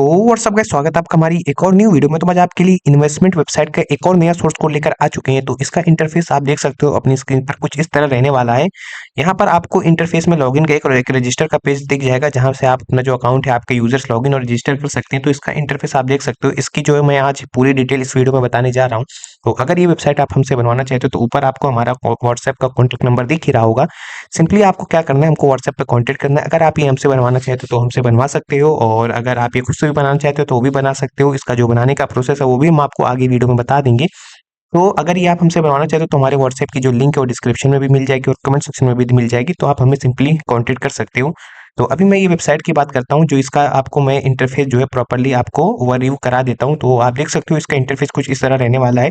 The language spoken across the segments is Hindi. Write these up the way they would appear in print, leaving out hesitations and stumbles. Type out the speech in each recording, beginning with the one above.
व्हाट्सअप गाइस, स्वागत है आपका हमारी एक और न्यू वीडियो में। तो आज आपके लिए इन्वेस्टमेंट वेबसाइट का एक और नया सोर्स कोड लेकर आ चुके हैं। तो इसका इंटरफेस आप देख सकते हो अपनी स्क्रीन पर कुछ इस तरह रहने वाला है। यहाँ पर आपको इंटरफेस में लॉगिन का एक रजिस्टर का पेज दिख जाएगा, जहां से आप अपना जो अकाउंट है आपके यूजर्स लॉगिन और रजिस्टर कर सकते हैं। तो इसका इंटरफेस आप देख सकते हो। इसकी जो है मैं आज पूरी डिटेल इस वीडियो में बताने जा रहा हूँ। तो अगर ये वेबसाइट आप हमसे बनवाना चाहते हो तो ऊपर आपको हमारा व्हाट्सएप का कॉन्टैक्ट नंबर दिख ही रहा होगा। सिंपली आपको क्या करना है, हमको व्हाट्सएप पे कांटेक्ट करना है। अगर आप ये हमसे बनवाना चाहते हो तो हमसे बनवा सकते हो, और अगर आप ये खुद से भी बनाना चाहते हो तो वो भी बना सकते हो। इसका जो बनाने का प्रोसेस है वो भी हम आपको आगे वीडियो में बता देंगे। तो अगर ये आप हमसे बनवाना चाहते हो तो हमारे व्हाट्सएप की जो लिंक है वो डिस्क्रिप्शन में भी मिल जाएगी और कमेंट सेक्शन में भी मिल जाएगी। तो आप हमें सिंपली कांटेक्ट कर सकते हो। तो अभी मैं ये वेबसाइट की बात करता हूँ, जो इसका आपको मैं इंटरफेस जो है प्रॉपर्ली आपको ओवरव्यू करा देता हूँ। तो आप देख सकते हो इसका इंटरफेस कुछ इस तरह रहने वाला है।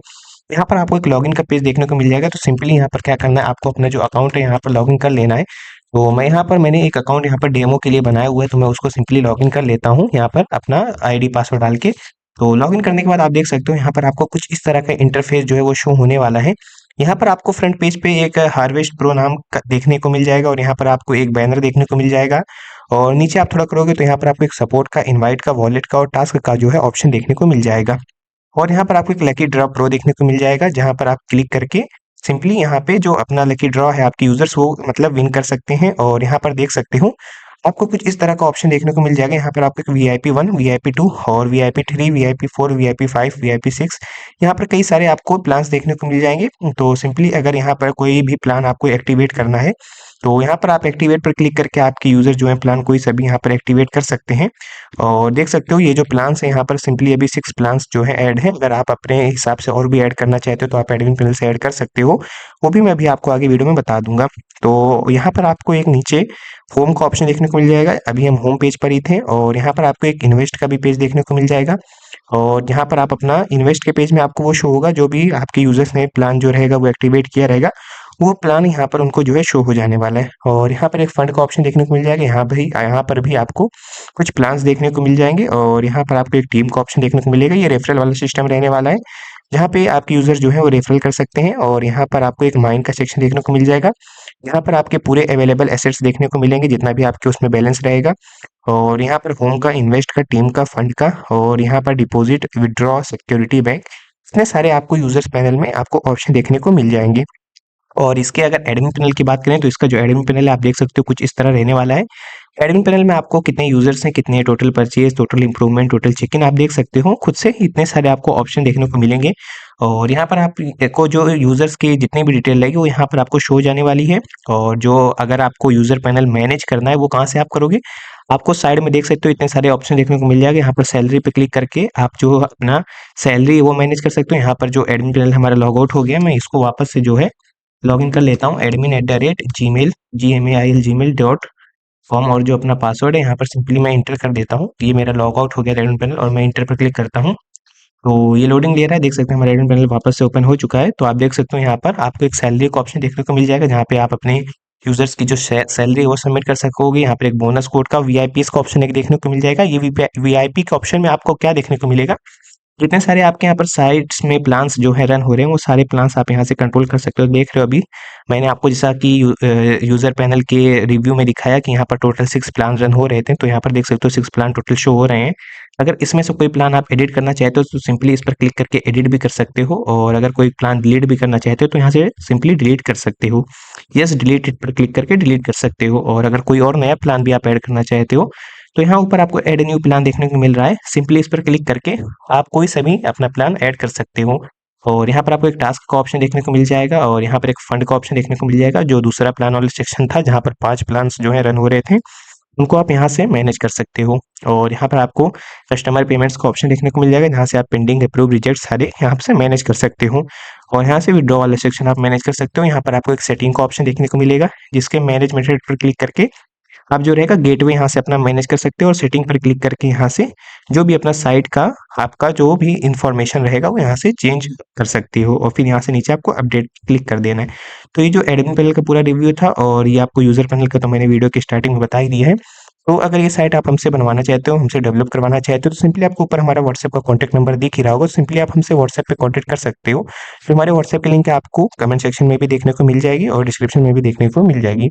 यहाँ पर आपको एक लॉगिन का पेज देखने को मिल जाएगा। तो सिंपली यहाँ पर क्या करना है, आपको अपना जो अकाउंट है यहाँ पर लॉगिन कर लेना है। तो मैं यहाँ पर मैंने एक अकाउंट यहाँ पर डेमो के लिए बनाया हुआ है, तो मैं उसको सिंपली लॉगिन कर लेता हूँ यहाँ पर अपना आईडी पासवर्ड डाल के। तो लॉगिन करने के बाद आप देख सकते हो यहाँ पर आपको कुछ इस तरह का इंटरफेस जो है वो शो होने वाला है। यहाँ पर आपको फ्रंट पेज पे एक हार्वेस्ट प्रो नाम का देखने को मिल जाएगा, और यहाँ पर आपको एक बैनर देखने को मिल जाएगा। और नीचे आप थोड़ा करोगे तो यहाँ पर आपको एक सपोर्ट का, इनवाइट का, वॉलेट का और टास्क का जो है ऑप्शन देखने को मिल जाएगा। और यहाँ पर आपको एक लकी ड्रॉ प्रो देखने को मिल जाएगा, जहाँ पर आप क्लिक करके सिंपली यहाँ पे जो अपना लकी ड्रॉ है आपके यूजर्स वो मतलब विन कर सकते हैं। और यहाँ पर देख सकते हो आपको कुछ इस तरह का ऑप्शन देखने को मिल जाएगा। यहाँ पर आपको एक VIP 1, VIP 2 और VIP 3, VIP 4, VIP 5, VIP 6, यहाँ पर कई सारे आपको प्लान्स देखने को मिल जाएंगे। तो सिंपली अगर यहाँ पर कोई भी प्लान आपको एक्टिवेट करना है तो यहाँ पर आप एक्टिवेट पर क्लिक करके आपके यूजर जो है प्लान कोई सभी यहाँ पर एक्टिवेट कर सकते हैं। और देख सकते हो ये जो प्लान्स है यहाँ पर सिंपली अभी 6 प्लान्स जो है ऐड है। अगर आप अपने हिसाब से और भी ऐड करना चाहते हो तो आप एडमिन पैनल से ऐड कर सकते हो। वो भी मैं अभी आपको आगे वीडियो में बता दूंगा। तो यहाँ पर आपको एक नीचे होम का ऑप्शन देखने को मिल जाएगा। अभी हम होम पेज पर ही थे, और यहाँ पर आपको एक इन्वेस्ट का भी पेज देखने को मिल जाएगा। और यहाँ पर आप अपना इन्वेस्ट के पेज में आपको वो शो होगा, जो भी आपके यूजर्स ने प्लान जो रहेगा वो एक्टिवेट किया रहेगा, वो प्लान यहाँ पर उनको जो है शो हो जाने वाला है। और यहाँ पर एक फंड का ऑप्शन देखने को मिल जाएगा। यहाँ पर भी आपको कुछ प्लान्स देखने को मिल जाएंगे। और यहाँ पर आपको एक टीम का ऑप्शन देखने को मिलेगा। ये रेफरल वाला सिस्टम रहने वाला है, जहाँ पे आपके यूजर जो है वो रेफरल कर सकते हैं। और यहाँ पर आपको एक माइन का सेक्शन देखने को मिल जाएगा। यहाँ पर आपके पूरे अवेलेबल एसेट्स देखने को मिलेंगे, जितना भी आपके उसमें बैलेंस रहेगा। और यहाँ पर होम का, इन्वेस्ट का, टीम का, फंड का, और यहाँ पर डिपॉजिट, विड्रॉ, सिक्योरिटी, बैंक, इतने सारे आपको यूजर्स पैनल में आपको ऑप्शन देखने को मिल जाएंगे। और इसके अगर एडमिन पैनल की बात करें तो इसका जो एडमिन पैनल है आप देख सकते हो कुछ इस तरह रहने वाला है। एडमिन पैनल में आपको कितने यूजर्स हैं, कितने total purchase, total improvement, total check in, आप देख सकते हो खुद से इतने सारे आपको ऑप्शन देखने को मिलेंगे। और यहाँ पर आपको जो यूजर्स की जितनी भी डिटेल रहेगी वो यहाँ पर आपको शो हो जाने वाली है। और जो अगर आपको यूजर पैनल मैनेज करना है वो कहाँ से आप करोगे, आपको साइड में देख सकते हो इतने सारे ऑप्शन देखने को मिल जाएगा। यहाँ पर सैलरी पे क्लिक करके आप जो अपना सैलरी वो मैनेज कर सकते हो। यहाँ पर जो एडमिन पैनल हमारा लॉग आउट हो गया, मैं इसको वापस से जो है लॉगिन कर लेता हूँ admin@gmail.com, और जो अपना पासवर्ड है यहाँ पर सिंपली मैं इंटर कर देता हूँ। ये मेरा लॉग आउट हो गया एडमिन पैनल, और मैं इंटर पर क्लिक करता हूँ। तो ये लोडिंग ले रहा है, देख सकते हैं हमारा एडमिन पैनल वापस से ओपन हो चुका है। तो आप देख सकते हो यहाँ पर आपको एक सैलरी का ऑप्शन देखने को मिल जाएगा, जहाँ पे आप अपने यूजर्स की जो सैलरी है वो सबमिट कर सकोगे। यहाँ पर एक बोनस कोड का, वीआईपीस का ऑप्शन एक देखने को मिल जाएगा। ये वीआईपी के ऑप्शन में आपको क्या देखने को मिलेगा, जितने सारे आपके यहाँ पर साइट्स में प्लान्स जो है रन हो रहे हैं वो सारे प्लान्स आप यहाँ से कंट्रोल कर सकते हो। देख रहे हो अभी मैंने आपको जैसा कि यूजर पैनल के रिव्यू में दिखाया कि यहाँ पर टोटल 6 प्लान रन हो रहे थे। तो यहाँ पर देख सकते हो 6 प्लान टोटल शो हो रहे हैं। अगर इसमें से कोई प्लान आप एडिट करना चाहते हो तो सिंपली इस पर क्लिक करके एडिट भी कर सकते हो, और अगर कोई प्लान डिलीट भी करना चाहते हो तो यहाँ से सिंपली डिलीट कर सकते हो। यस डिलीट पर क्लिक करके डिलीट कर सकते हो। और अगर कोई और नया प्लान भी आप ऐड करना चाहते हो तो यहाँ ऊपर आपको ऐड न्यू प्लान देखने को मिल रहा है। सिंपली इस पर क्लिक करके आप कोई सा भी अपना प्लान ऐड कर सकते हो। और यहाँ पर आपको एक टास्क का ऑप्शन देखने को मिल जाएगा, और यहाँ पर एक फंड का ऑप्शन देखने को मिल जाएगा। जो दूसरा प्लान वाला सेक्शन था जहाँ पर 5 प्लान्स जो है रन हो रहे थे, उनको आप यहाँ से मैनेज कर सकते हो। और यहाँ पर आपको कस्टमर पेमेंट्स का ऑप्शन देखने को मिल जाएगा, जहाँ से आप पेंडिंग, अप्रूव, रिजेक्ट सारे यहाँ से मैनेज कर सकते हो। और यहाँ से विड्रॉ वाला सेक्शन आप मैनेज कर सकते हो। यहाँ पर आपको एक सेटिंग का ऑप्शन देखने को मिलेगा, जिसके मैनेज मेथड पर क्लिक करके आप जो रहेगा गेटवे यहाँ से अपना मैनेज कर सकते हो। और सेटिंग पर क्लिक करके यहाँ से जो भी अपना साइट का आपका जो भी इंफॉर्मेशन रहेगा वो यहाँ से चेंज कर सकते हो, और फिर यहाँ से नीचे आपको अपडेट क्लिक कर देना है। तो ये जो एडमिन पैनल का पूरा रिव्यू था, और ये आपको यूजर पैनल का तो मैंने वीडियो की स्टार्टिंग में बता ही दिया है। तो अगर ये साइट आप हमसे बनवाना चाहते हो, हमसे डेवलप करवाना चाहते हो, तो सिंपली आपको ऊपर हमारा व्हाट्सएप का कॉन्टैक्ट नंबर दिख ही रहा होगा। सिंपली आप हमसे व्हाट्सएप पे कॉन्टैक्ट कर सकते हो। फिर हमारे व्हाट्सएप की लिंक आपको कमेंट सेक्शन में भी देखने को मिल जाएगी और डिस्क्रिप्शन में भी देखने को मिल जाएगी।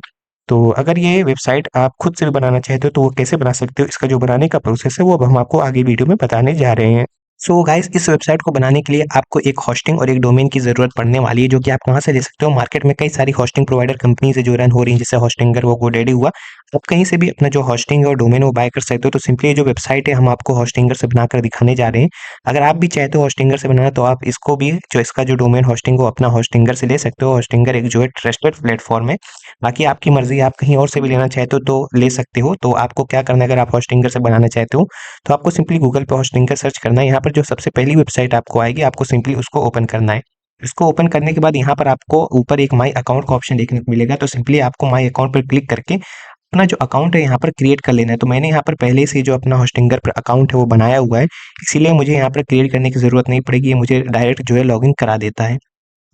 तो अगर ये वेबसाइट आप खुद से भी बनाना चाहते हो तो वो कैसे बना सकते हो, इसका जो बनाने का प्रोसेस है वो अब हम आपको आगे वीडियो में बताने जा रहे हैं। सो गाइस, इस वेबसाइट को बनाने के लिए आपको एक होस्टिंग और एक डोमेन की ज़रूरत पड़ने वाली है, जो कि आप कहाँ से ले सकते हो। मार्केट में कई सारी होस्टिंग प्रोवाइडर कंपनीज़ है जो रन हो रही हैं, जैसे होस्टिंगर हुआ, गोडैडी हुआ। आप कहीं से भी अपना जो होस्टिंग और डोमेन वो बाय कर सकते हो। तो सिंपली ये जो वेबसाइट है हम आपको होस्टिंगर से बनाकर दिखाने जा रहे हैं। अगर आप भी चाहते हो होस्टिंगर से बनाना तो आप इसको भी जो इसका जो डोमेन होस्टिंग हो अपना होस्टिंगर से ले सकते हो। होस्टिंगर एक जो है ट्रस्टेड प्लेटफॉर्म है। बाकी आपकी मर्ज़ी, आप कहीं और से भी लेना चाहते हो तो ले सकते हो। तो आपको क्या करना है, अगर आप होस्टिंगर से बनाना चाहते हो तो आपको सिंपली गूगल पे होस्टिंगर सर्च करना है। यहाँ पर जो सबसे पहली वेबसाइट आपको आएगी, आपको सिंपली उसको ओपन करना है। इसको ओपन करने के बाद यहाँ पर आपको ऊपर एक माई अकाउंट का ऑप्शन देखने को मिलेगा। तो सिंपली आपको माई अकाउंट पर क्लिक करके अपना जो अकाउंट है यहाँ पर क्रिएट कर लेना है। तो मैंने यहाँ पर पहले से जो अपना होस्टिंगर पर अकाउंट है वो बनाया हुआ है, इसीलिए मुझे यहाँ पर क्रिएट करने की ज़रूरत नहीं पड़ेगी। ये मुझे डायरेक्ट जो है लॉगिन करा देता है।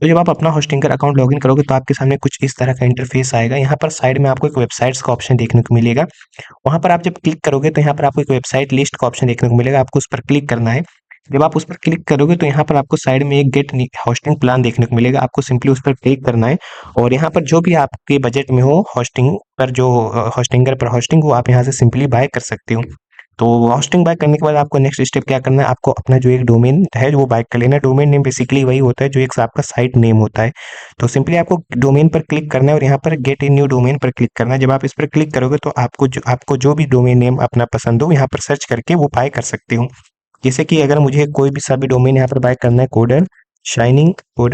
तो जब आप अपना होस्टिंगर अकाउंट लॉगिन करोगे तो आपके सामने कुछ इस तरह का इंटरफेस आएगा। यहाँ पर साइड में आपको एक वेबसाइट्स का ऑप्शन देखने को मिलेगा। वहाँ पर आप जब क्लिक करोगे तो यहाँ पर आपको एक वेबसाइट लिस्ट का ऑप्शन देखने को मिलेगा, आपको उस पर क्लिक करना है। जब आप उस पर क्लिक करोगे तो यहाँ पर आपको साइड में एक गेट होस्टिंग प्लान देखने को मिलेगा, आपको सिंपली उस पर क्लिक करना है। और यहाँ पर जो भी आपके बजट में हो होस्टिंग पर, जो होस्टिंगर पर होस्टिंग, वो आप यहाँ से सिंपली बाय कर सकते हो। तो होस्टिंग बाय करने के बाद आपको नेक्स्ट स्टेप क्या करना है, आपको अपना जो एक डोमेन है वो बाय कर लेना है। डोमेन नेम बेसिकली वही होता है जो एक आपका साइट नेम होता है। तो सिंपली आपको डोमेन पर क्लिक करना है और यहाँ पर गेट इन न्यू डोमेन पर क्लिक करना है। जब आप इस पर क्लिक करोगे तो आपको जो भी डोमेन नेम अपना पसंद हो यहाँ पर सर्च करके वो बाय कर सकते हो। जैसे कि अगर मुझे कोई भी सा भी डोमेन यहाँ पर बाय करना है, कोडर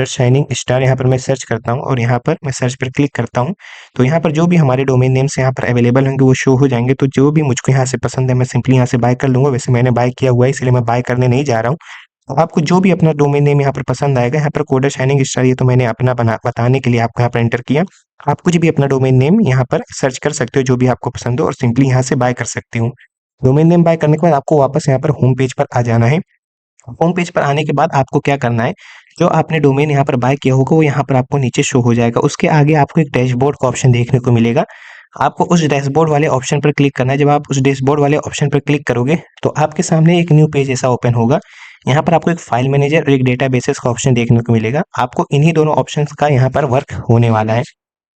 शाइनिंग स्टार, यहाँ पर मैं सर्च करता हूँ और यहाँ पर मैं सर्च पर क्लिक करता हूँ। तो यहाँ पर जो भी हमारे डोमेन नेम्स यहाँ पर अवेलेबल होंगे वो शो हो जाएंगे। तो जो भी मुझको यहाँ से पसंद है मैं सिंपली यहाँ से बाय कर लूँगा। वैसे मैंने बाय किया हुआ है इसलिए मैं बाय करने नहीं जा रहा हूँ। तो आपको जो भी अपना डोमेन नेम यहाँ पर पसंद आएगा, यहाँ पर कोडर शाइनिंग स्टार, ये तो मैंने अपना बना बताने के लिए आपको यहाँ पर एंटर किया। आप कुछ भी अपना डोमेन नेम यहाँ पर सर्च कर सकते हो जो भी आपको पसंद हो और सिंपली यहाँ से बाय कर सकते हो। डोमेन नेम बाय करने के बाद आपको वापस यहाँ पर होम पेज पर आ जाना है। होम पेज पर आने के बाद आपको क्या करना है, जो आपने डोमेन यहाँ पर बाय किया होगा वो यहाँ पर आपको नीचे शो हो जाएगा। उसके आगे आपको एक डैशबोर्ड का ऑप्शन देखने को मिलेगा, आपको उस डैशबोर्ड वाले ऑप्शन पर क्लिक करना है। जब आप उस डैशबोर्ड वाले ऑप्शन पर क्लिक करोगे तो आपके सामने एक न्यू पेज ऐसा ओपन होगा। यहाँ पर आपको एक फाइल मैनेजर और एक डेटाबेसेस का ऑप्शन देखने को मिलेगा। आपको इन्हीं दोनों ऑप्शंस का यहाँ पर वर्क होने वाला है।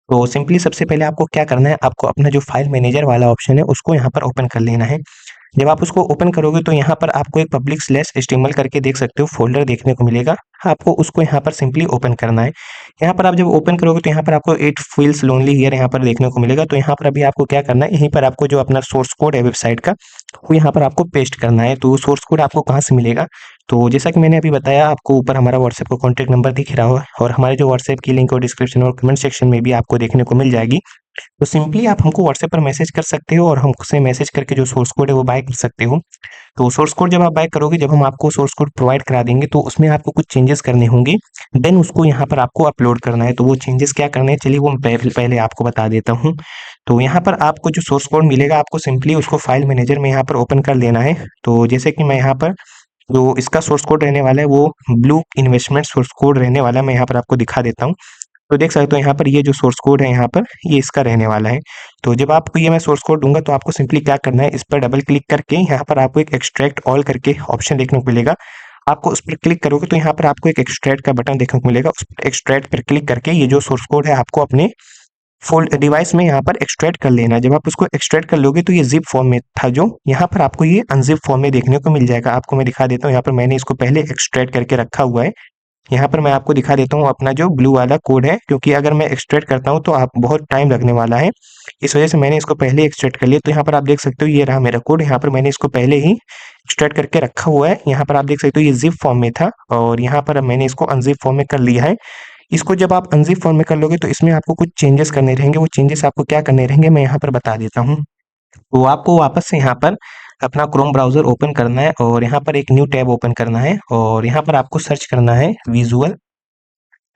तो सिंपली सबसे पहले आपको क्या करना है, आपको अपना जो फाइल मैनेजर वाला ऑप्शन है उसको यहाँ पर ओपन कर लेना है। जब आप उसको ओपन करोगे तो यहाँ पर आपको एक पब्लिक स्लैश एचटीएमएल करके देख सकते हो फोल्डर देखने को मिलेगा। आपको उसको यहाँ पर सिंपली ओपन करना है। यहाँ पर आप जब ओपन करोगे तो यहाँ पर आपको इट फील्स लोनली हियर यहाँ पर देखने को मिलेगा। तो यहाँ पर अभी आपको क्या करना है, यहीं पर आपको जो अपना सोर्स कोड है वेबसाइट का वो यहाँ पर आपको पेस्ट करना है। तो सोर्स कोड आपको कहाँ से मिलेगा, तो जैसा कि मैंने अभी बताया, आपको ऊपर हमारा व्हाट्सएप का कॉन्टैक्ट नंबर दिख रहा हो और हमारे जो व्हाट्सएप की लिंक और डिस्क्रिप्शन और कमेंट सेक्शन में भी आपको देखने को मिल जाएगी। तो सिंपली आप हमको व्हाट्सएप पर मैसेज कर सकते हो और हमसे मैसेज करके जो सोर्स कोड है वो बाय कर सकते हो। तो सोर्स कोड जब आप बाय करोगे, जब हम आपको सोर्स कोड प्रोवाइड करा देंगे तो उसमें आपको कुछ चेंजेस करने होंगे, देन उसको यहाँ पर आपको अपलोड करना है। तो वो चेंजेस क्या करने हैं, चलिए वो मैं पहले आपको बता देता हूँ। तो यहाँ पर आपको जो सोर्स कोड मिलेगा आपको सिंपली उसको फाइल मैनेजर में यहाँ पर ओपन कर लेना है। तो जैसे कि मैं यहाँ पर जो इसका सोर्स कोड रहने वाला है वो ब्लू इन्वेस्टमेंट सोर्स कोड रहने वाला है, मैं यहाँ पर आपको दिखा देता हूँ। तो देख सकते हो यहाँ पर ये जो सोर्स कोड है यहाँ पर ये इसका रहने वाला है। तो जब आपको ये मैं सोर्स कोड दूंगा तो आपको सिंपली क्या करना है, इस पर डबल क्लिक करके यहाँ पर आपको एक एक्सट्रैक्ट ऑल करके ऑप्शन देखने को मिलेगा। आपको उस पर क्लिक करोगे तो यहाँ पर आपको एक एक्सट्रैक्ट का बटन देखने को मिलेगा। उस पर एक्सट्रैक्ट पर क्लिक करके ये जो सोर्स कोड है आपको अपने फोल्ड डिवाइस में यहाँ पर एक्सट्रैक्ट कर लेना है। जब आप उसको एक्सट्रैक्ट कर लोगे तो ये जिप फॉर्म में था, जो यहाँ पर आपको ये अनजिप फॉर्म में देखने को मिल जाएगा। आपको मैं दिखा देता हूँ, यहाँ पर मैंने इसको पहले एक्सट्रैक्ट करके रखा हुआ है। यहाँ पर मैं आपको दिखा देता हूँ अपना जो ब्लू वाला कोड है, क्योंकि अगर मैं एक्सट्रैक्ट करता हूँ तो आप बहुत टाइम लगने वाला है, इस वजह से मैंने इसको पहले एक्सट्रैक्ट कर लिया। तो यहाँ पर आप देख सकते हो ये रहा मेरा कोड, यहाँ पर मैंने इसको पहले ही एक्सट्रैक्ट करके रखा हुआ है। यहाँ पर आप देख सकते हो ये जिप फॉर्म में था और यहाँ पर मैंने इसको अनजिप फॉर्म में कर लिया है। इसको जब आप अनजिप फॉर्म में कर लोगे तो इसमें आपको कुछ चेंजेस करने रहेंगे। वो चेंजेस आपको क्या करने रहेंगे मैं यहाँ पर बता देता हूँ। तो आपको वापस से यहाँ पर अपना क्रोम ब्राउज़र ओपन करना है और यहाँ पर एक न्यू टैब ओपन करना है और यहाँ पर आपको सर्च करना है विजुअल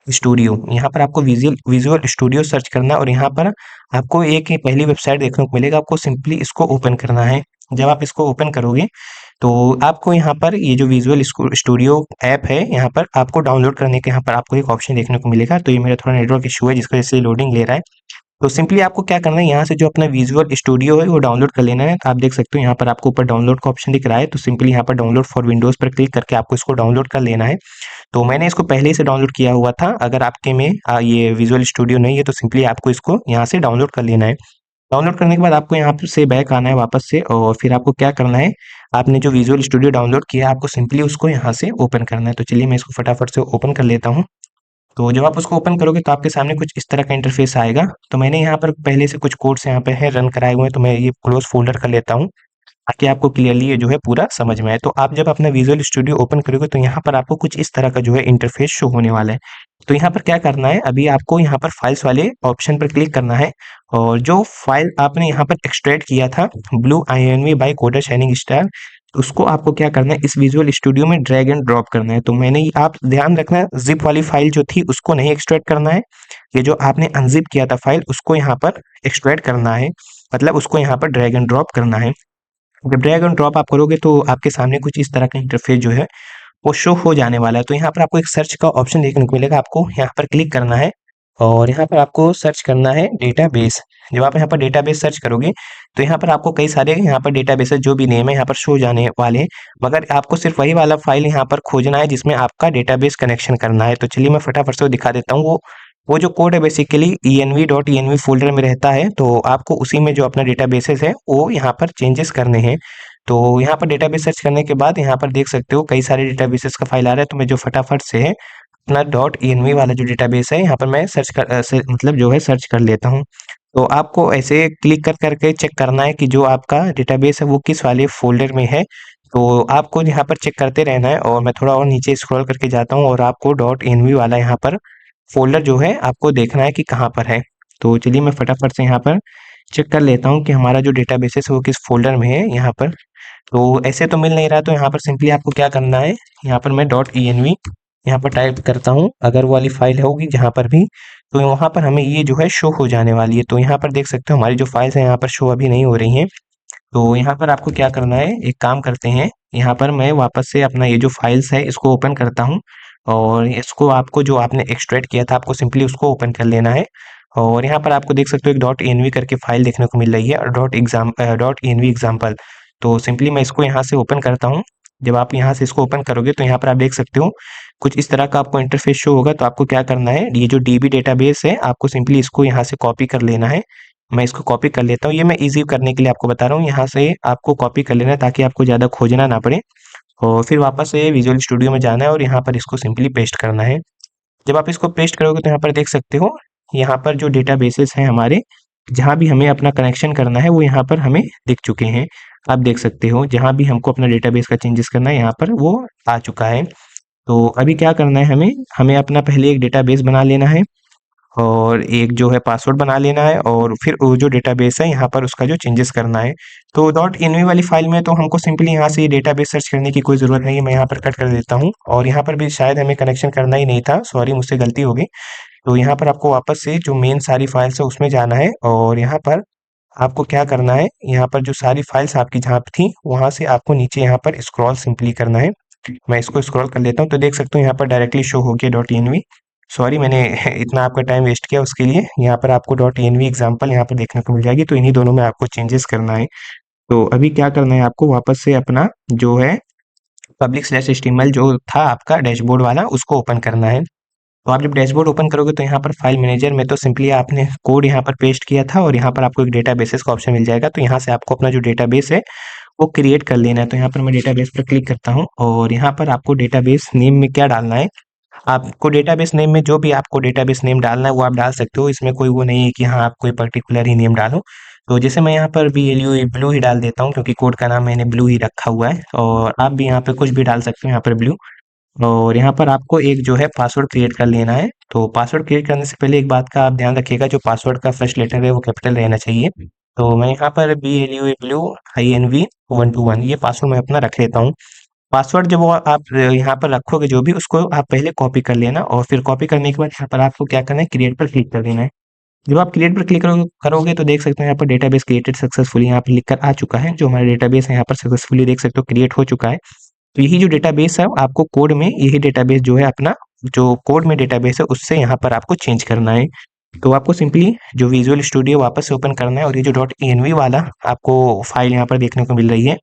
स्टूडियो। यहाँ पर आपको विजुअल विजुअल स्टूडियो सर्च करना है और यहाँ पर आपको एक ही पहली वेबसाइट देखने को मिलेगा। आपको सिंपली इसको ओपन करना है। जब आप इसको ओपन करोगे तो आपको यहाँ पर ये जो विजुअल स्टूडियो ऐप है यहाँ पर आपको डाउनलोड करने के यहाँ पर आपको एक ऑप्शन देखने को मिलेगा। तो ये मेरा थोड़ा नेटवर्क इशू है जिसकी वजह से लोडिंग ले रहा है। तो सिंपली आपको क्या करना है, यहाँ से जो अपना विजुअल स्टूडियो है वो डाउनलोड कर लेना है। तो आप देख सकते हो यहाँ पर आपको ऊपर डाउनलोड का ऑप्शन दिख रहा है, तो सिंपली यहाँ पर डाउनलोड फॉर विंडोज पर क्लिक करके आपको इसको डाउनलोड कर लेना है। तो मैंने इसको पहले ही से डाउनलोड किया हुआ था। अगर आपके में ये विजुअल स्टूडियो नहीं है तो सिंपली आपको इसको यहाँ से डाउनलोड कर लेना है। डाउनलोड करने के बाद आपको यहाँ पर से बैक आना है वापस से, और फिर आपको क्या करना है, आपने जो विजुअल स्टूडियो डाउनलोड किया है आपको सिंपली उसको यहाँ से ओपन करना है। तो चलिए मैं इसको फटाफट से ओपन कर लेता हूँ। तो जब आप उसको ओपन करोगे तो आपके सामने कुछ इस तरह का इंटरफेस आएगा। तो मैंने यहाँ पर पहले से कुछ कोड्स यहाँ पे है रन कराए हुए हैं, तो मैं ये क्लोज फोल्डर कर लेता हूँ ताकि आपको क्लियरली ये जो है पूरा समझ में आए। तो आप जब अपना विजुअल स्टूडियो ओपन करोगे तो यहाँ पर आपको कुछ इस तरह का जो है इंटरफेस शो होने वाला है। तो यहाँ पर क्या करना है, अभी आपको यहाँ पर फाइल्स वाले ऑप्शन पर क्लिक करना है, और जो फाइल आपने यहाँ पर एक्सट्रैक्ट किया था blue INV by coder shining star, उसको आपको क्या करना है, इस विजुअल स्टूडियो में ड्रैग एंड ड्रॉप करना है। तो आप ध्यान रखना है, जिप वाली फाइल जो थी उसको नहीं एक्सट्रैक्ट करना है। ये जो आपने अनजिप किया था फाइल उसको यहाँ पर एक्सट्रैक्ट करना है, मतलब उसको यहाँ पर ड्रैग एंड ड्रॉप करना है। जब ड्रैग एंड ड्रॉप आप करोगे तो आपके सामने कुछ इस तरह का इंटरफेस जो है वो शो हो जाने वाला है। तो यहाँ पर आपको एक सर्च का ऑप्शन देखने को मिलेगा, आपको यहाँ पर क्लिक करना है और यहाँ पर आपको सर्च करना है डेटाबेस। जब आप यहाँ पर डेटाबेस सर्च करोगे तो यहाँ पर आपको कई सारे यहाँ पर डेटाबेसेस जो भी नेम है यहाँ पर शो जाने वाले हैं, मगर आपको सिर्फ वही वाला फाइल यहाँ पर खोजना है जिसमें आपका डेटाबेस कनेक्शन करना है। तो चलिए मैं फटाफट से वो दिखा देता हूँ। वो जो कोड है बेसिकली env.env फोल्डर में रहता है, तो आपको उसी में जो अपना डेटाबेसेस है वो यहाँ पर चेंजेस करने हैं। तो यहाँ पर डेटाबेस सर्च करने के बाद यहाँ पर देख सकते हो कई सारे डेटाबेसेस का फाइल आ रहा है, तो मैं जो फटाफट से है अपना .env वाला जो डेटाबेस है यहाँ पर मैं मतलब जो है सर्च कर लेता हूँ। तो आपको ऐसे क्लिक कर करके चेक करना है कि जो आपका डेटाबेस है वो किस वाले फ़ोल्डर में है। तो आपको यहाँ पर चेक करते रहना है, और मैं थोड़ा और नीचे स्क्रॉल करके जाता हूँ और आपको .env वाला यहाँ पर फ़ोल्डर जो है आपको देखना है कि कहाँ पर है। तो चलिए मैं फटाफट से यहाँ पर चेक कर लेता हूँ कि हमारा जो डेटाबेस है वो किस फ़ोल्डर में है यहाँ पर। तो ऐसे तो मिल नहीं रहा, तो यहाँ पर सिंपली आपको क्या करना है, यहाँ पर मैं .env यहाँ पर टाइप करता हूँ, अगर वो वाली फाइल होगी जहाँ पर भी, तो वहाँ पर हमें ये जो है शो हो जाने वाली है। तो यहाँ पर देख सकते हो हमारी जो फाइल्स हैं यहाँ पर शो अभी नहीं हो रही हैं। तो यहाँ पर आपको क्या करना है, एक काम करते हैं, यहाँ पर मैं वापस से अपना ये जो फाइल्स है इसको ओपन करता हूँ, और इसको आपको जो आपने एक्सट्रैक्ट किया था आपको सिंपली उसको ओपन कर लेना है। और यहाँ पर आपको देख सकते हो एक .env करके फाइल देखने को मिल रही है, और .env एग्जाम्पल। तो सिंपली मैं इसको यहाँ से ओपन करता हूँ। जब आप यहाँ से इसको ओपन करोगे तो यहाँ पर आप देख सकते हो कुछ इस तरह का आपको इंटरफेस शो होगा। तो आपको क्या करना है, ये जो DB डेटाबेस है आपको सिंपली इसको यहाँ से कॉपी कर लेना है। मैं इसको कॉपी कर लेता हूँ, ये मैं ईज़ी करने के लिए आपको बता रहा हूँ। यहाँ से आपको कॉपी कर लेना है ताकि आपको ज़्यादा खोजना ना पड़े, और फिर वापस से विजुअल स्टूडियो में जाना है और यहाँ पर इसको सिंपली पेस्ट करना है। जब आप इसको पेस्ट करोगे तो यहाँ पर देख सकते हो, यहाँ पर जो डेटाबेसेस हैं हमारे, जहाँ भी हमें अपना कनेक्शन करना है वो यहाँ पर हमें दिख चुके हैं। आप देख सकते हो जहाँ भी हमको अपना डेटाबेस का चेंजेस करना है यहाँ पर वो आ चुका है। तो अभी क्या करना है, हमें हमें अपना पहले एक डेटाबेस बना लेना है, और एक जो है पासवर्ड बना लेना है, और फिर वो जो डेटाबेस है यहाँ पर उसका जो चेंजेस करना है। तो .env वाली फाइल में तो हमको सिंपली यहाँ से ये डेटाबेस सर्च करने की कोई ज़रूरत नहीं है, मैं यहाँ पर कट कर देता हूँ, और यहाँ पर भी शायद हमें कनेक्शन करना ही नहीं था, सॉरी मुझसे गलती हो गई। तो यहाँ पर आपको वापस से जो मेन सारी फाइल्स है उसमें जाना है, और यहाँ पर आपको क्या करना है, यहाँ पर जो सारी फाइल्स आपकी जहाँ पे थी वहाँ से आपको नीचे यहाँ पर स्क्रॉल सिंपली करना है। मैं इसको स्क्रॉल कर लेता हूँ, तो देख सकते हो यहाँ पर डायरेक्टली शो हो गया .env। सॉरी मैंने इतना आपका टाइम वेस्ट किया उसके लिए। यहाँ पर आपको .env एग्जाम्पल यहाँ पर देखने को मिल जाएगी, तो इन्हीं दोनों में आपको चेंजेस करना है। तो अभी क्या करना है, आपको वापस से अपना जो है public/html जो था आपका डैशबोर्ड वाला उसको ओपन करना है। तो आप जब डैशबोर्ड ओपन करोगे तो यहाँ पर फाइल मैनेजर में तो सिंपली आपने कोड यहाँ पर पेस्ट किया था, और यहाँ पर आपको एक डेटाबेसेस का ऑप्शन मिल जाएगा। तो यहाँ से आपको अपना जो डेटाबेस है वो क्रिएट कर लेना है। तो यहाँ पर मैं डेटाबेस पर क्लिक करता हूँ, और यहाँ पर आपको डेटाबेस नेम में क्या डालना है, आपको डेटाबेस नेम में जो भी आपको डेटाबेस नेम डालना है वो आप डाल सकते हो। इसमें कोई वो नहीं है कि हाँ आप कोई पर्टिकुलर ही नेम डालो। तो जैसे मैं यहाँ पर ब्लू ही डाल देता हूँ, क्योंकि कोड का नाम मैंने ब्लू ही रखा हुआ है, और आप भी यहाँ पे कुछ भी डाल सकते हो यहाँ पर ब्लू। और यहाँ पर आपको एक जो है पासवर्ड क्रिएट कर लेना है। तो पासवर्ड क्रिएट करने से पहले एक बात का आप ध्यान रखिएगा, जो पासवर्ड का फर्स्ट लेटर है वो कैपिटल रहना चाहिए। तो मैं यहाँ पर BLU INV 121 ये पासवर्ड मैं अपना रख लेता हूँ। पासवर्ड जब वो आप यहाँ पर रखोगे जो भी, उसको आप पहले कॉपी कर लेना, और फिर कॉपी करने के बाद यहाँ पर आपको क्या करना है, क्रिएट पर क्लिक कर देना है। जब आप क्रिएट पर क्लिक करोगे तो देख सकते हैं यहाँ पर डेटाबेस क्रिएटेड सक्सेसफुली यहाँ पर लिख कर आ चुका है। जो हमारा डेटाबेस है यहाँ पर सक्सेसफुली देख सकते हो क्रिएट हो चुका है। तो यही जो डेटाबेस है आपको कोड में, यही डेटाबेस जो है अपना जो कोड में डेटाबेस है उससे यहाँ पर आपको चेंज करना है। तो आपको सिंपली जो विजुअल स्टूडियो वापस से ओपन करना है और ये जो डॉट env वाला आपको फाइल यहाँ पर देखने को मिल रही है,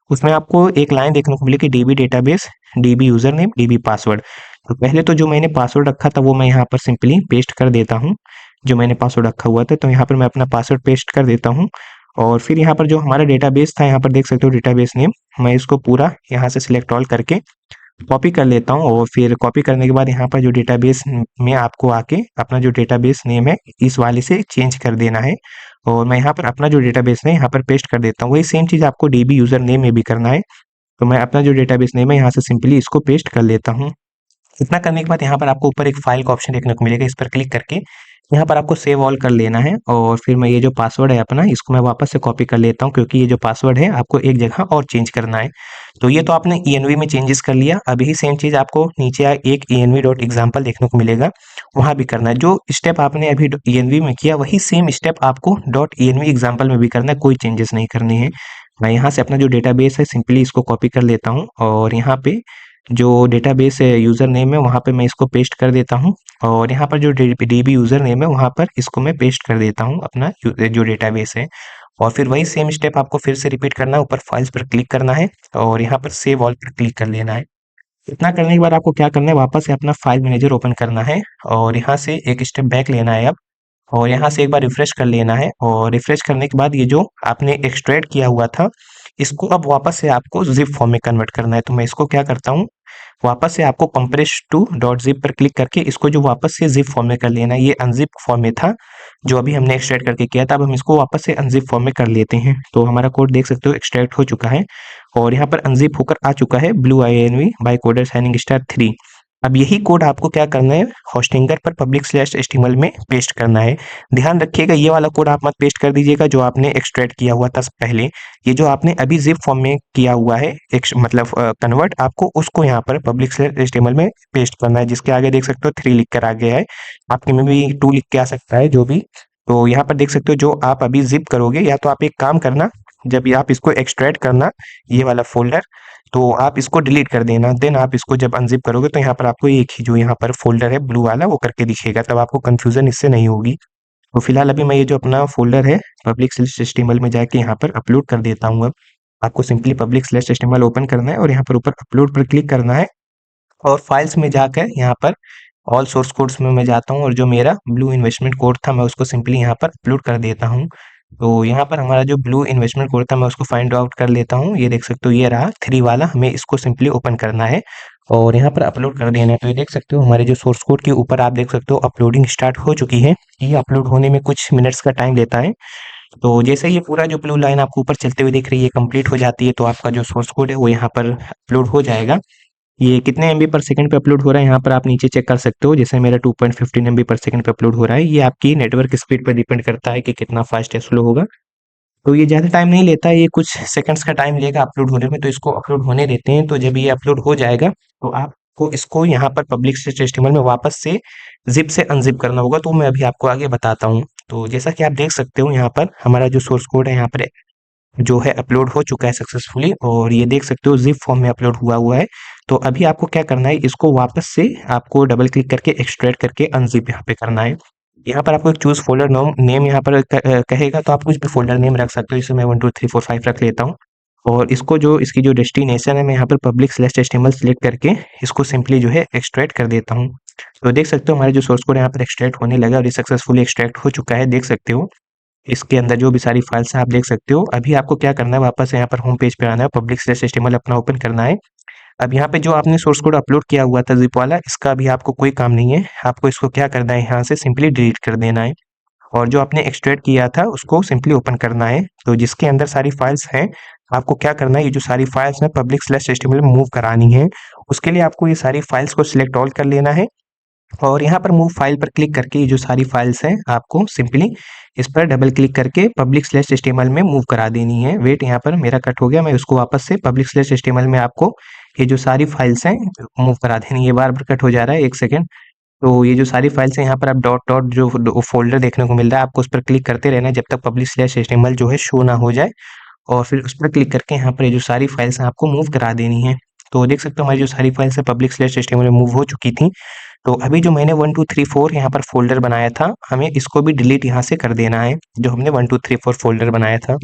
उसमें आपको एक लाइन देखने को मिली कि dB database, dB user name, dB password. तो पहले तो जो मैंने पासवर्ड रखा था वो मैं यहाँ पर सिंपली पेस्ट कर देता हूँ, जो मैंने पासवर्ड रखा हुआ था। तो यहाँ पर मैं अपना पासवर्ड पेस्ट कर देता हूँ और फिर यहाँ पर जो हमारा डेटाबेस था, यहाँ पर देख सकते हो डेटाबेस नेम, मैं इसको पूरा यहाँ से सिलेक्ट ऑल करके कॉपी कर लेता हूँ और फिर कॉपी करने के बाद यहाँ पर जो डेटाबेस में आपको आके अपना जो डेटाबेस नेम है इस वाले से चेंज कर देना है और मैं यहाँ पर अपना जो डेटाबेस है यहाँ पर पेस्ट कर देता हूँ। वही सेम चीज़ आपको डीबी यूजर नेम में भी करना है। तो मैं अपना जो डेटाबेस नेम है यहाँ से सिंपली इसको पेस्ट कर लेता हूँ। इतना करने के बाद यहाँ पर आपको ऊपर एक फाइल का ऑप्शन देखने को मिलेगा, इस पर क्लिक करके यहाँ पर आपको सेव ऑल कर लेना है और फिर मैं ये जो पासवर्ड है अपना इसको मैं वापस से कॉपी कर लेता हूँ, क्योंकि ये जो पासवर्ड है आपको एक जगह और चेंज करना है। तो ये तो आपने env में चेंजेस कर लिया। अब यही सेम चीज़ आपको नीचे एक env.example देखने को मिलेगा, वहाँ भी करना है। जो स्टेप आपने अभी env में किया वही सेम स्टेप आपको .env एग्जाम्पल में भी करना है, कोई चेंजेस नहीं करने हैं। मैं यहाँ से अपना जो डेटाबेस है सिंपली इसको कॉपी कर लेता हूँ और यहाँ पे जो डेटाबेस है यूज़र नेम है वहाँ पे मैं इसको पेस्ट कर देता हूँ और यहाँ पर जो डीबी यूज़र नेम है वहाँ पर इसको मैं पेस्ट कर देता हूँ अपना जो डेटाबेस है। और फिर वही सेम स्टेप आपको फिर से रिपीट करना है, ऊपर फाइल्स पर क्लिक करना है और यहाँ पर सेव ऑल पर क्लिक कर लेना है। इतना करने के बाद आपको क्या करना है, वापस से अपना फाइल मैनेजर ओपन करना है और यहाँ से एक स्टेप बैक लेना है अब और यहाँ से एक बार रिफ्रेश कर लेना है और रिफ्रेश करने के बाद ये जो आपने एक्सट्रैक्ट किया हुआ था इसको अब वापस से आपको ज़िप फॉर्म में कन्वर्ट करना है। तो मैं इसको क्या करता हूँ, वापस से आपको कंप्रेस टू डॉट ज़िप पर क्लिक करके इसको जो वापस से ज़िप फॉर्म में कर लेना है। ये अनज़िप फॉर्म में था जो अभी हमने एक्सट्रैक्ट करके किया था, अब हम इसको वापस से अनज़िप फॉर्म में कर लेते हैं। तो हमारा कोड देख सकते हो एक्सट्रैक्ट हो चुका है और यहाँ पर अनज़िप होकर आ चुका है blue INV by coder shining star 3। अब यही कोड आपको क्या करना है, होस्टिंगर पर public/html में पेस्ट करना है। ध्यान रखिएगा ये वाला कोड आप मत पेस्ट कर दीजिएगा जो आपने एक्सट्रैक्ट किया हुआ था पहले। ये जो आपने अभी ज़िप फॉर्म में किया हुआ है मतलब कन्वर्ट, आपको उसको यहाँ पर public/html में पेस्ट करना है, जिसके आगे देख सकते हो 3 लिख कर आ गया है। आपके में भी 2 लिख के आ सकता है जो भी। तो यहाँ पर देख सकते हो जो आप अभी ज़िप करोगे, या तो आप एक काम करना, जब ये आप इसको एक्सट्रैक्ट करना ये वाला फ़ोल्डर, तो आप इसको डिलीट कर देना। देन आप इसको जब अनज़िप करोगे तो यहाँ पर आपको एक ही जो यहाँ पर फ़ोल्डर है ब्लू वाला वो करके दिखेगा, तब आपको कन्फ्यूज़न इससे नहीं होगी। तो फिलहाल अभी मैं ये जो अपना फ़ोल्डर है public/html में जाके यहाँ पर अपलोड कर देता हूँ अब। आपको सिंपली public/html ओपन करना है और यहाँ पर ऊपर अपलोड पर क्लिक करना है और फाइल्स में जाकर यहाँ पर ऑल सोर्स कोड्स में मैं जाता हूँ और जो मेरा ब्लू इन्वेस्टमेंट कोड था मैं उसको सिंपली यहाँ पर अपलोड कर देता हूँ। तो यहाँ पर हमारा जो ब्लू इन्वेस्टमेंट कोड था मैं उसको फाइंड आउट कर लेता हूँ। ये देख सकते हो ये रहा 3 वाला, हमें इसको सिंपली ओपन करना है और यहाँ पर अपलोड कर देना है। तो ये देख सकते हो हमारे जो सोर्स कोड के ऊपर आप देख सकते हो अपलोडिंग स्टार्ट हो चुकी है। ये अपलोड होने में कुछ मिनट्स का टाइम लेता है। तो जैसे ये पूरा जो ब्लू लाइन आपको ऊपर चलते हुए दिख रही है कंप्लीट हो जाती है तो आपका जो सोर्स कोड है वो यहाँ पर अपलोड हो जाएगा। ये कितने एमबी पर सेकंड पे अपलोड हो रहा है यहाँ पर आप नीचे चेक कर सकते हो। जैसे मेरा 2.15 एमबी पर सेकंड पे अपलोड हो रहा है। ये आपकी नेटवर्क स्पीड पर डिपेंड करता है कि कितना फास्ट या स्लो होगा। तो ये ज़्यादा टाइम नहीं लेता है, ये कुछ सेकंड्स का टाइम लेगा अपलोड होने में। तो इसको अपलोड होने देते हैं। तो जब ये अपलोड हो जाएगा तो आपको इसको यहाँ पर public/html में वापस से ज़िप से अनज़िप करना होगा। तो मैं अभी आपको आगे बताता हूँ। तो जैसा कि आप देख सकते हो यहाँ पर हमारा जो सोर्स कोड है यहाँ पर जो है अपलोड हो चुका है सक्सेसफुली और ये देख सकते हो ज़िप फॉर्म में अपलोड हुआ हुआ है। तो अभी आपको क्या करना है, इसको वापस से आपको डबल क्लिक करके एक्सट्रैक्ट करके अनज़िप यहाँ पे करना है। यहाँ पर आपको एक चूज़ फ़ोल्डर नेम यहाँ पर कहेगा, तो आप कुछ भी फ़ोल्डर नेम रख सकते हो। जैसे मैं 1 2 3 4 5 रख लेता हूँ और इसको जो इसकी जो डेस्टिनेशन है मैं यहाँ पर public/html सेलेक्ट करके इसको सिंपली जो है एक्सट्रैक्ट कर देता हूँ। तो देख सकते हो हमारे जो सोर्स कोड यहाँ पर एक्सट्रैक्ट होने लगा और ये सक्सेसफुली एक्सट्रैक्ट हो चुका है। देख सकते हो इसके अंदर जो भी सारी फाइल्स हैं आप देख सकते हो। अभी आपको क्या करना है, वापस यहाँ पर होम पेज पे आना है, public/html अपना ओपन करना है। अब यहाँ पे जो आपने सोर्स कोड अपलोड किया हुआ था ज़िप वाला, इसका अभी आपको कोई काम नहीं है। आपको इसको क्या करना है, यहाँ से सिंपली डिलीट कर देना है और जो आपने एक्सट्रैक्ट किया था उसको सिंपली ओपन करना है। तो जिसके अंदर सारी फाइल्स हैं, आपको क्या करना है, ये जो सारी फाइल्स हैं public/html में मूव करानी है। उसके लिए आपको ये सारी फाइल्स को सिलेक्ट ऑल कर लेना है और यहाँ पर मूव फाइल पर क्लिक करके ये जो सारी फाइल्स हैं आपको सिंपली इस पर डबल क्लिक करके public/html में मूव करा देनी है। वेट, यहाँ पर मेरा कट हो गया, मैं उसको वापस से public/html में आपको ये जो सारी फाइल्स हैं मूव करा देनी है। ये बार बार कट हो जा रहा है, एक सेकेंड। तो ये जो सारी फाइल्स हैं यहाँ पर आप डॉट डॉट जो फोल्डर देखने को मिल रहा है आपको उस पर क्लिक करते रहना है जब तक public/html जो है शो ना हो जाए और फिर उस पर क्लिक करके यहाँ पर ये जो सारी फाइल्स हैं आपको मूव करा देनी है। तो देख सकते हो हमारी जो सारी फाइल्स है पब्लिक स्लैश एचटीएमएल में मूव हो चुकी थी। तो अभी जो मैंने 1 2 3 4 यहाँ पर फ़ोल्डर बनाया था, हमें इसको भी डिलीट यहाँ से कर देना है, जो हमने 1 2 3 4 फ़ोल्डर बनाया था।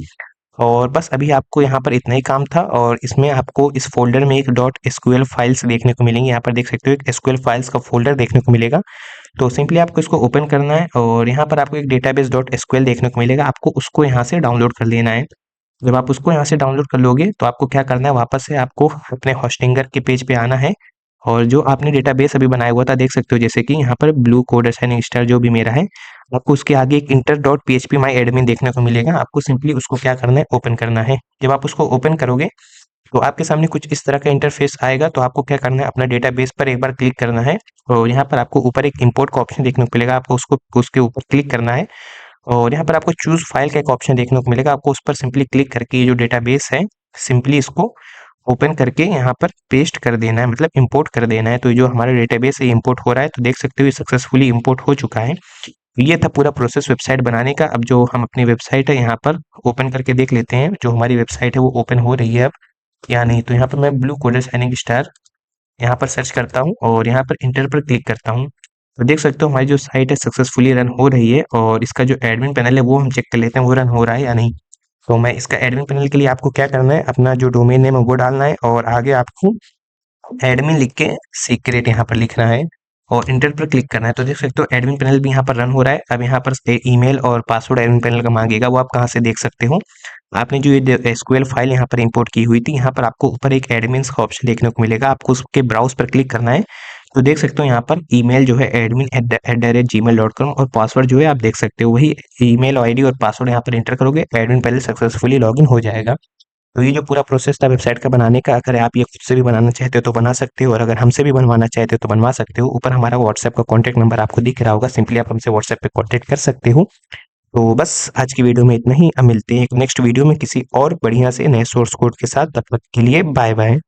और बस अभी आपको यहाँ पर इतना ही काम था और इसमें आपको इस फ़ोल्डर में एक डॉट एसक्यूएल फाइल्स देखने को मिलेंगी। यहाँ पर देख सकते हो एक एसक्यूएल फाइल्स का फ़ोल्डर देखने को मिलेगा। तो सिंपली आपको इसको ओपन करना है और यहाँ पर आपको एक डेटाबेस डॉट एसक्यूएल देखने को मिलेगा, आपको उसको यहाँ से डाउनलोड कर लेना है। जब आप उसको यहाँ से डाउनलोड कर लोगे तो आपको क्या करना है, वापस से आपको अपने होस्टिंगर के पेज पे आना है और जो आपने डेटाबेस अभी बनाया हुआ था देख सकते हो जैसे कि यहाँ पर ब्लू कोड असाइनिंग स्टार जो भी मेरा है, आपको उसके आगे एक इंटर डॉट पीएचपी माई एडमिन देखने को मिलेगा। आपको सिंपली उसको क्या करना है, ओपन करना है। जब आप उसको ओपन करोगे तो आपके सामने कुछ इस तरह का इंटरफेस आएगा। तो आपको क्या करना है, अपना डेटाबेस पर एक बार क्लिक करना है और यहाँ पर आपको ऊपर एक इंपोर्ट का ऑप्शन देखने को मिलेगा, आपको उसको उसके ऊपर क्लिक करना है और यहाँ पर आपको चूज़ फाइल का एक ऑप्शन देखने को मिलेगा। आपको उस पर सिंपली क्लिक करके ये जो डेटाबेस है, सिंपली इसको ओपन करके यहाँ पर पेस्ट कर देना है, मतलब इंपोर्ट कर देना है। तो ये जो हमारा डेटाबेस है इंपोर्ट हो रहा है, तो देख सकते हो ये सक्सेसफुली इंपोर्ट हो चुका है। ये था पूरा प्रोसेस वेबसाइट बनाने का। अब जो हम अपनी वेबसाइट है यहाँ पर ओपन करके देख लेते हैं, जो हमारी वेबसाइट है वो ओपन हो रही है अब या नहीं। तो यहाँ पर मैं ब्लू कोडर साइनिंग स्टार यहाँ पर सर्च करता हूँ और यहाँ पर इंटर पर क्लिक करता हूँ। तो देख सकते हो हमारी जो साइट है सक्सेसफुली रन हो रही है और इसका जो एडमिन पैनल है वो हम चेक कर लेते हैं वो रन हो रहा है या नहीं। तो मैं इसका एडमिन पैनल के लिए आपको क्या करना है, अपना जो डोमेन नेम है वो डालना है और आगे आपको एडमिन लिख के सीक्रेट यहाँ पर लिखना है और इंटर पर क्लिक करना है। तो देख सकते हो एडमिन पैनल भी यहाँ पर रन हो रहा है। अब यहाँ पर ईमेल और पासवर्ड एडमिन पैनल का मांगेगा, वो आप कहाँ से देख सकते हो। आपने जो ये एसक्यूएल फाइल यहाँ पर इंपोर्ट की हुई थी, यहाँ पर आपको ऊपर एक एडमिन्स का ऑप्शन देखने को मिलेगा, आपको उसके ब्राउज पर क्लिक करना है। तो देख सकते हो यहाँ पर ईमेल जो है admin@gmail.com और पासवर्ड जो है आप देख सकते हो वही ईमेल आईडी और पासवर्ड यहाँ पर एंटर करोगे, एडमिन पैनल सक्सेसफुली लॉगिन हो जाएगा। तो ये जो पूरा प्रोसेस था वेबसाइट का बनाने का, अगर आप ये खुद से भी बनाना चाहते हो तो बना सकते हो और अगर हमसे भी बनवाना चाहते हो तो बनवा सकते हो। ऊपर हमारा व्हाट्सएप का कॉन्टैक्ट नंबर आपको दिख रहा होगा, सिंपली आप हमसे व्हाट्सएप पे कॉन्टैक्ट कर सकते हो। तो बस आज की वीडियो में इतना ही, अब मिलते हैं एक नेक्स्ट वीडियो में किसी और बढ़िया से नए सोर्स कोड के साथ। तब तक के लिए बाय बाय।